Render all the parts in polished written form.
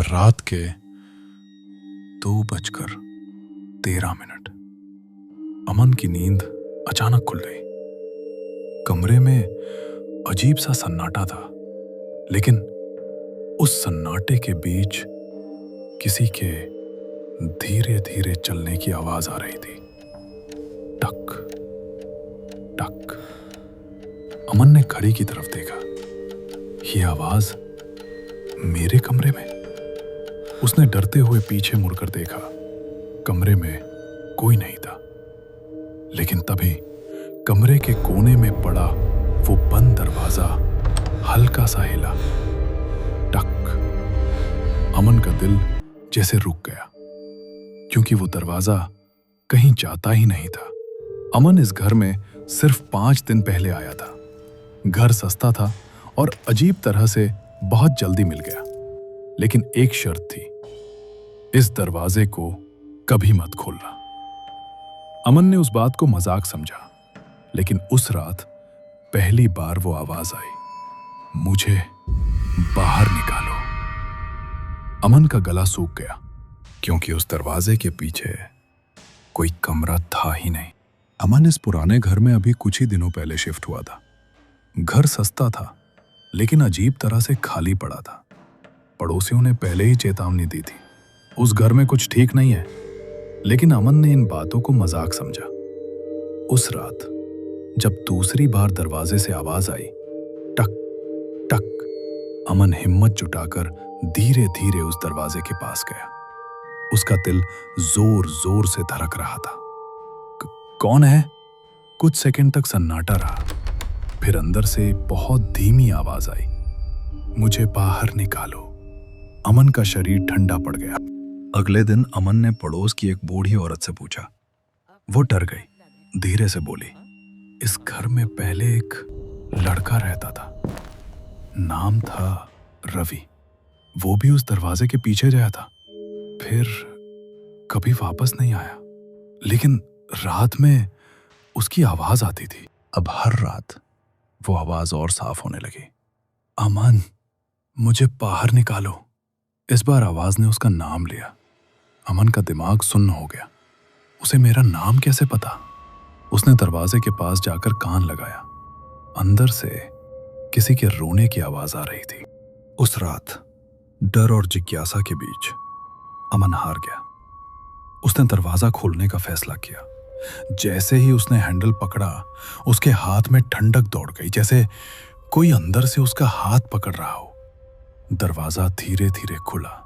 रात के 2:13 अमन की नींद अचानक खुल गई। कमरे में अजीब सा सन्नाटा था, लेकिन उस सन्नाटे के बीच किसी के धीरे धीरे चलने की आवाज आ रही थी। टक टक। अमन ने घड़ी की तरफ देखा। ये आवाज मेरे कमरे में। उसने डरते हुए पीछे मुड़कर देखा। कमरे में कोई नहीं था, लेकिन तभी कमरे के कोने में पड़ा वो बंद दरवाजा हल्का सा हिला। टक। अमन का दिल जैसे रुक गया, क्योंकि वो दरवाजा कहीं जाता ही नहीं था। अमन इस घर में सिर्फ 5 दिन पहले आया था। घर सस्ता था और अजीब तरह से बहुत जल्दी मिल गया, लेकिन एक शर्त थी, इस दरवाजे को कभी मत खोलना। अमन ने उस बात को मजाक समझा, लेकिन उस रात पहली बार वो आवाज आई, मुझे बाहर निकालो। अमन का गला सूख गया, क्योंकि उस दरवाजे के पीछे कोई कमरा था ही नहीं। अमन इस पुराने घर में अभी कुछ ही दिनों पहले शिफ्ट हुआ था। घर सस्ता था, लेकिन अजीब तरह से खाली पड़ा था। पड़ोसियों ने पहले ही चेतावनी दी थी, उस घर में कुछ ठीक नहीं है, लेकिन अमन ने इन बातों को मजाक समझा। उस रात जब दूसरी बार दरवाजे से आवाज आई, टक टक, अमन हिम्मत जुटाकर धीरे धीरे उस दरवाजे के पास गया। उसका दिल जोर जोर से धड़क रहा था। कौन है? कुछ सेकंड तक सन्नाटा रहा, फिर अंदर से बहुत धीमी आवाज आई, मुझे बाहर निकालो। अमन का शरीर ठंडा पड़ गया। अगले दिन अमन ने पड़ोस की एक बूढ़ी औरत से पूछा। वो डर गई, धीरे से बोली, इस घर में पहले एक लड़का रहता था, नाम था रवि। वो भी उस दरवाजे के पीछे गया था, फिर कभी वापस नहीं आया, लेकिन रात में उसकी आवाज आती थी। अब हर रात वो आवाज और साफ होने लगी, अमन मुझे बाहर निकालो। इस बार आवाज ने उसका नाम लिया। अमन का दिमाग सुन्न हो गया। उसे मेरा नाम कैसे पता? उसने दरवाजे के पास जाकर कान लगाया। अंदर से किसी के रोने की आवाज आ रही थी। उस रात डर और जिज्ञासा के बीच अमन हार गया। उसने दरवाजा खोलने का फैसला किया। जैसे ही उसने हैंडल पकड़ा, उसके हाथ में ठंडक दौड़ गई, जैसे कोई अंदर से उसका हाथ पकड़ रहा हो। दरवाजा धीरे धीरे खुला।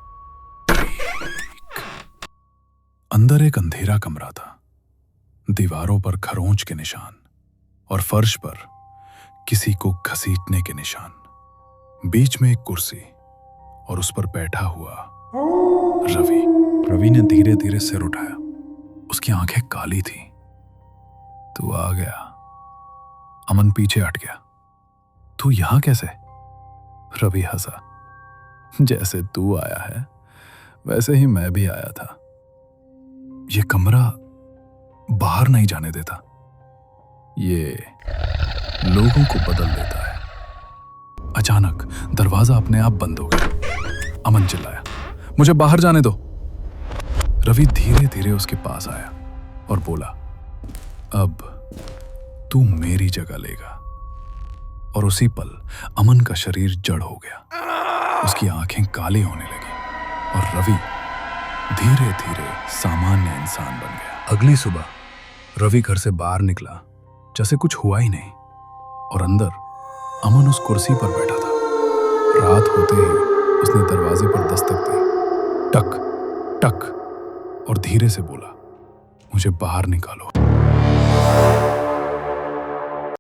अंदर एक अंधेरा कमरा था। दीवारों पर खरोंच के निशान और फर्श पर किसी को घसीटने के निशान। बीच में एक कुर्सी और उस पर बैठा हुआ रवि। रवि ने धीरे धीरे सिर उठाया। उसकी आंखें काली थी। तू आ गया। अमन पीछे हट गया। तू यहां कैसे? रवि हंसा। जैसे तू आया है, वैसे ही मैं भी आया था। ये कमरा बाहर नहीं जाने देता, ये लोगों को बदल देता है। अचानक दरवाजा अपने आप बंद हो गया। अमन चिल्लाया, मुझे बाहर जाने दो। रवि धीरे धीरे उसके पास आया और बोला, अब तू मेरी जगह लेगा। और उसी पल अमन का शरीर जड़ हो गया। उसकी आंखें काली होने लगी और रवि धीरे धीरे सामान्य इंसान बन गया। अगली सुबह रवि घर से बाहर निकला जैसे कुछ हुआ ही नहीं, और अंदर अमन उस कुर्सी पर बैठा था। रात होते ही उसने दरवाजे पर दस्तक दी। टक टक, और धीरे से बोला, मुझे बाहर निकालो।